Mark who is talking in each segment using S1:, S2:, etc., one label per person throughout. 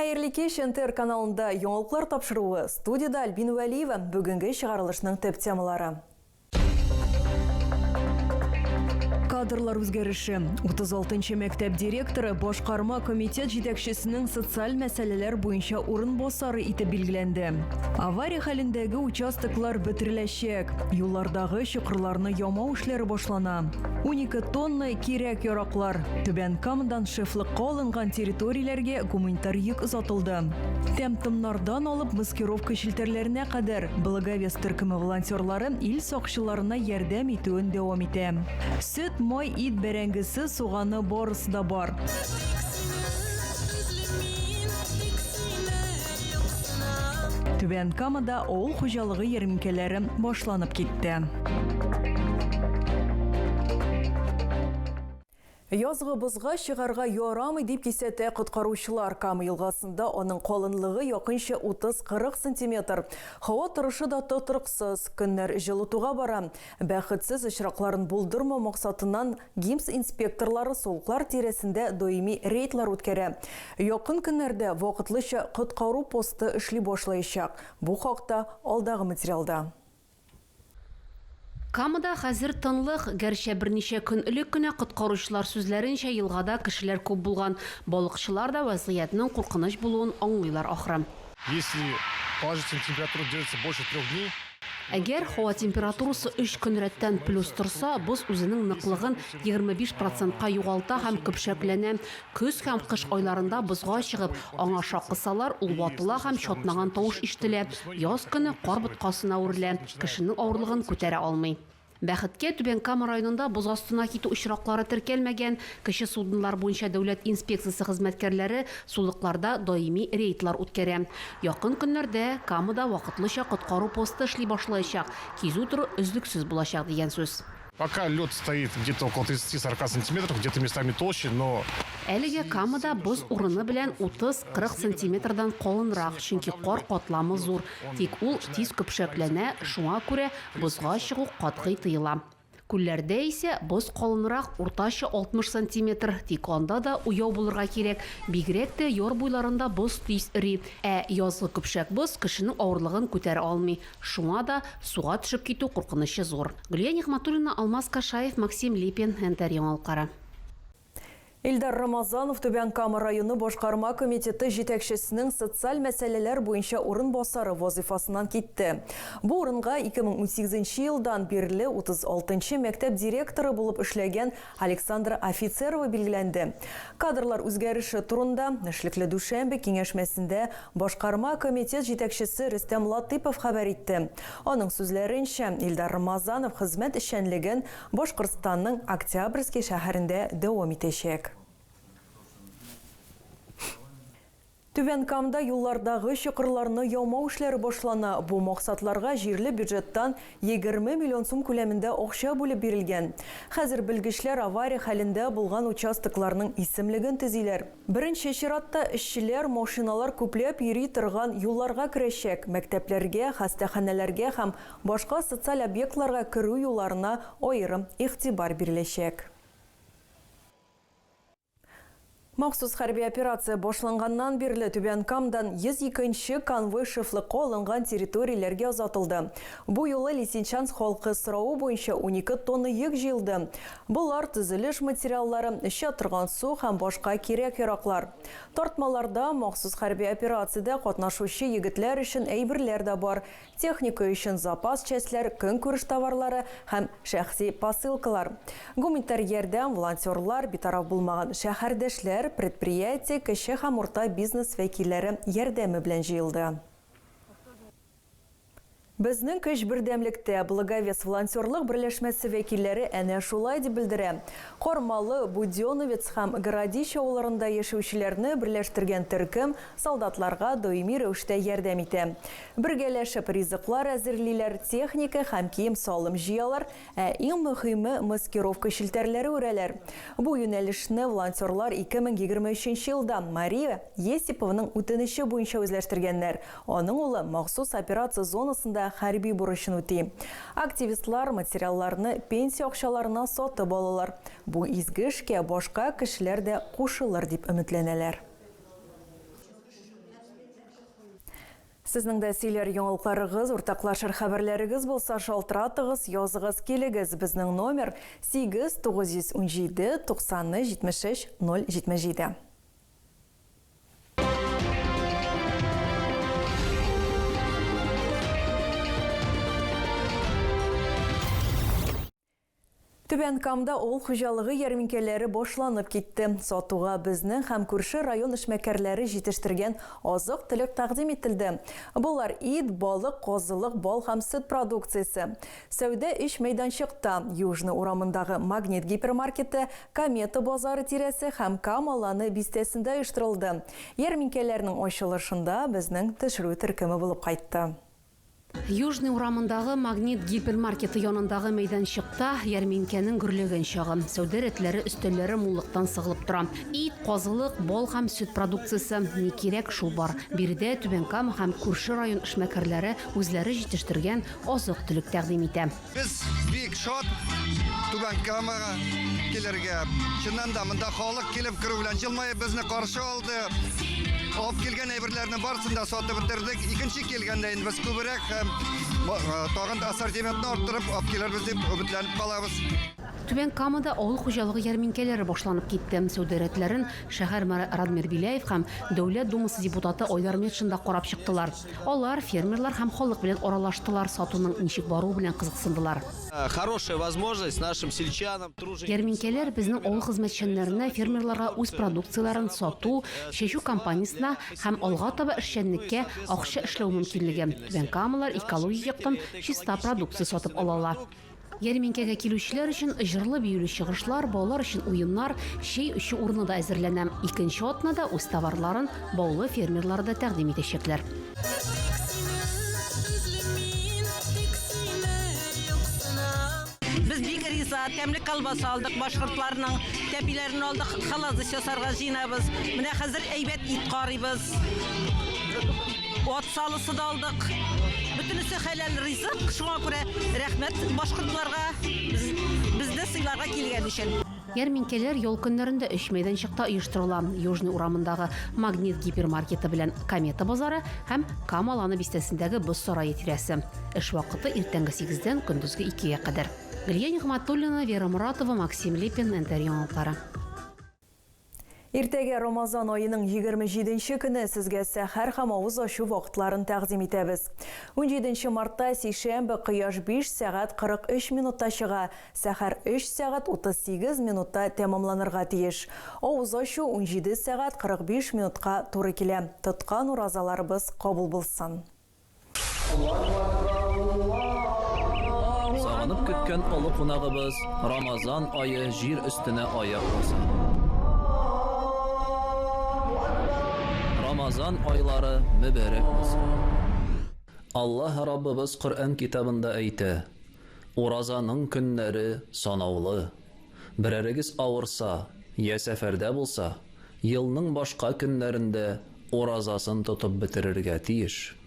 S1: Хайырлы кеш НТР каналында яңалыклар тапшыруы студияда Альбина Валиева бүгінгі шығарылышның төп темалары. Кадрлар үзгәреше. 36-нчы мәктәп директоры Башкарма комитет җитәкчесенең социаль мәсьәләләр буенча урынбасары итеп билгеләнде. Авария хәлендәге участоклар бетереләчәк. Юллардагы чокырларны ямау эшләре башлана. 12 тонна кирәк яраклар. Түбән Камадан шефлыкка алынган территорияләргә гуманитар йөк озатылды. Тәм-томнардан алып маскировка шелтәрләренә кадәр Благовест төркеме волонтерлары ил сакчыларына ярдәм итүен дәвам итә. Сөт, май, ит бәрәңгесе, суганы барысы да бар. Түбән Камада авыл хуҗалыгы ярминкәләре башланып китте. Язгы бозга чыгарга ярамый дип кисәтә коткаручылар. Кама елгасында аның калынлыгы якынча 30-40 см. Һава торышы да тотрыксыз, көннәр җылытуга бара. Бәхетсез очракларын булдырмау максатыннан ГИМС инспекторлары сулыклар тирәсендә даими рейдлар үткәрә. Якын көннәрдә вакытлыча коткару посты эшли башлаячак. Бу хакта алдагы материалда.
S2: Камада хәзер тынлык, гәрчә берничә көн элек кенә коткаручылар сүзләренчә елгада кешеләр күп булган. Балыкчылар да вазгыятьнең куркыныч булуын аңлыйлар ахры.
S3: Если положительная температура держится больше 3 дней,
S2: Әгәр һава температурасы 3 көн рәттән плюс торса, боз үзенең ныклыгын 25%-ка югалта һәм көпшәкләнә. Көз һәм кыш айларында бозга чыгып, аңа шакысалар, ул ватыла һәм чатнаган тавыш ишетелә. Яз көне кар боткасына үрелә, кешенең авырлыгын күтәрә алмый. Бәхеткә Түбән Кама районында боз астына китү очраклары теркәлмәгән. Кеше суднылар буенча дәүләт инспекциясе хезмәткәрләре сулыкларда даими рейдлар үткәрә. Якын көннәрдә Камада вакытлыча коткару посты эшли башлаячак. Кизү туры өзлексез булачак дигән сүз.
S3: пока лед стоит где-то около 30-40 сантиметров, где-то местами толще, но...
S2: Әлеге Камада боз урыны белән 30-40 сантиметрдан калынрак, чөнки кар катламы зур. Тик ул тиз көпшәкләнә, шуңа күрә бозга чыгу катгый тыела. Күлләрдә исә боз калынрак, уртача 60 сантиметр, тик анда да уяу булырга кирәк. Бигрәк тә яр буйларында боз тиз эри, язгы көпшәк боз кешенең авырлыгын күтәрә алмый. Шуңа да суга төшеп китү куркынычы зур. Гөлия Нигъматуллина, Алмаз Кашаев, Максим Липин, НТР яңалыклары.
S1: Илдар Рамазанов Түбән Кама районы Башкарма комитеты җитәкчесенең социаль мәсьәләләр буенча урынбасары вазифасыннан китте. Бу урынга 2018 елдан бирле 36-нчы мәктәп директоры булып эшләгән Александра Офицерова билгеләнде. Кадрлар үзгәреше турында эшлекле дүшәмбе киңәшмәсендә Башкарма комитет җитәкчесе Рөстәм Латыпов хәбәр итте. Аның сүзләренчә, Илдар Рамазанов хезмәт эшчәнлеген Башкортстанның Октябрьский шәһәрендә дәвам итәчәк. Түбән Камада юллардагы чокырларны ямау эшләре башлана. Бу максатларга җирле бюджеттан 20 миллион сум күләмендә акча бүлеп бирелгән. Хәзер белгечләр авария хәлендә булган участокларның исемлеген төзиләр. Беренче чиратта эшчеләр машиналар күпләп йөри торган юлларга керәчәк, мәктәпләргә, хастаханәләргә һәм башка социаль объектларга керү юлларына аерым игътибар биреләчәк. Махсус хәрби операция башланганнан бирле Түбән Камадан 102-нче конвой шефлыкка алынган территорияләргә озатылды. Бу юлы Лисичанск халкы сорауы буенча 12 тонна йөк җыелды. Булар төзелеш материаллары, эшчә торган су һәм башка кирәк яраклар. Тартмаларда махсус хәрби операциядә катнашучы егетләр өчен әйберләр дә бар. Техника өчен запас частьләр, көнкүреш товарлары һәм шәхси посылкалар. Гуманитар ярдәм, волонтерлар, битараф булмаган шәһәрдәшләр, предприятие, кеше һәм урта бизнес вәкилләре ярдәме белән җыелды. Безнең көч бердәмлектә Благовест волонтерлык берләшмәсе вәкилләре әнә шулай дип белдерә. Кормалы, Будёновец һәм Городище авылларында яшәүчеләрне берләштергән төркем солдатларга даими рәвештә ярдәм итә. Бергәләшеп ризыклар әзерлиләр, техника һәм кием салым җыялар, иң мөһиме маскировка шелтәрләре үрәләр. Бу юнәлешне волонтерлар 2023 елда Мария Есипованың үтенече буенча үзләштергәннәр. Аның улы махсус операция зонасында хәрби бурычын үти. Активистлар материалларны пенсия акчаларына сатып алалар. Бу изге эшкә башка кешеләр дә кушылыр дип өметләнәләр. Сезнең дә сөйләр яңалыкларыгыз, уртаклашыр хәбәрләрегез булса шалтыратыгыз, языгыз килегез. Безнең номер 8-917 90 73 077. Түбән Камда ул хуҗалыгы ярминкәләре башланып китте. Сатуга безнең һәм күрше район эшмәкәрләре җитештергән азык-төлек тәкъдим ителде. Булар ит, балык, козылык, бал һәм сөт продукциясе. Сәүдә эш мәйданчыкта Южный урамындагы Магнит гипермаркеты, Комета базары тирәсе һәм Камаланы бистәсендә оештырылды. Ярминкәләрнең ачылышында безнең төшерү төркеме булып кайтты.
S2: Южный урамындагы Магнит гипермаркеты янындагы мәйданчыкта ярминкәнең гөрләгән чагы. Сәүдә рәтләре өстәлләре муллыктан сыгылып тора. Ит, козылык, бал һәм сөт продукциясе ни кирәк шул бар. Биредә Түбән Кама һәм күрше район эшмәкәрләре үзләре җитештергән азык-төлек тәкъдим итә.
S4: Biz бик шат Түбән Камага килергә. Чыннан да монда халык килеп керү белән җылмаеп безне каршы алды. Алып килгән әйберләрне барысын да сатып бетердек. Икенче килгәндә инде без күбрәк тагын ассортиментны арттырып алып килербез дип өметләнеп калабыз.
S2: Түбән Камада авыл хуҗалыгы ярминкәләре башланып китте. Сәүдә рәтләрен шәһәр мэры Радмир Биляев һәм Дәүләт Думасы депутаты Айдар Метшин да карап чыктылар. Алар фермерлар һәм халык белән аралаштылар, сатуның ничек бару белән кызыксындылар.
S5: Хорошая возможность нашим сельчанам,
S2: Ярминкәләр безнең авыл хезмәтчәннәренә фермерларга үз продукцияларын сату, чәчү кампаниясына һәм алга таба эшчәнлеккә акча эшләү мөмкинлеге. Түбән Камалар экологик яктан чиста продукция сатып алалар. Ярминкәгә килүчеләр өчен җырлы биюле чыгышлар, балалар өчен уеннар, чәй эчү урыны да әзерләнә. Икенче атнада үз товарларын баулы фермерлар да тәкъдим итәчәкләр.
S6: Biz bik risa, təmlik kalbası aldıq, başqırtlarının təpilərini aldıq, xalazı şasarğa jinabız. Mənə hazır əybət it qaribız. Ot salısı da aldıq. Bütünüsü helal rızıq. Şuna görə rəhmət başqırtlarga, bizdə sıylarga kilgən üçün.
S2: Ярминкәләр ял көннәрендә эш мәйданчыкта оештырыла. Южный урамындагы Магнит гипермаркеты белән Комета базары һәм Камаланы бистәсендәге Боз сарае тирәсе. Эш вакыты иртәнге 8-дән көндезге 2-гә кадәр. Гөлия Нигъмәтуллина, Вера Моратова, Максим Лепин, Интервью.
S1: Иртәгә Рамазан айының 27-нче көне сезгә сәхәр һәм авыз ачу вакытларын тәкъдим итәбез. 17 мартта сейшәмбе кояш 5 сәгать 43 минутта чыга, сәхәр 3 сәгать 38 минутта тәмамланырга тиеш. Авыз ачу 17 сәгать 45 минутка туры килә. Тоткан уразаларыбыз кабул булсын.
S5: Сагынып көткән олы кунагыбыз Рамазан айы җир өстенә аяк баса. Рамазан айлары mübarәк булсын. Аллаһ Раббыбыз Коръән китабында әйтә: "Уразаның көннәре санаулы. Берәрегез авырса, я сәфәрдә булса, елның башка көннәрендә уразасын тотып бетерергә тиеш."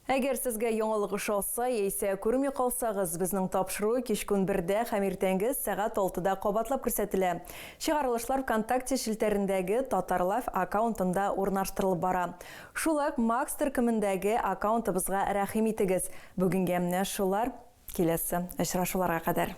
S1: Әгәр сезгә яңалык ошаса, яисә күрми калсагыз, безнең тапшыру кичкүн 1дә һәм иртәнге сәгать 6да кабатлап күрсәтелә. Чыгарылышлар ВКонтакте шелтәрендәге Татарлайф аккаунтында урнаштырылып бара. Шулай Макс төркемендәге аккаунтыбызга рәхим итегез. Бүгенгә менә шулар, киләсе очрашуларга кадәр.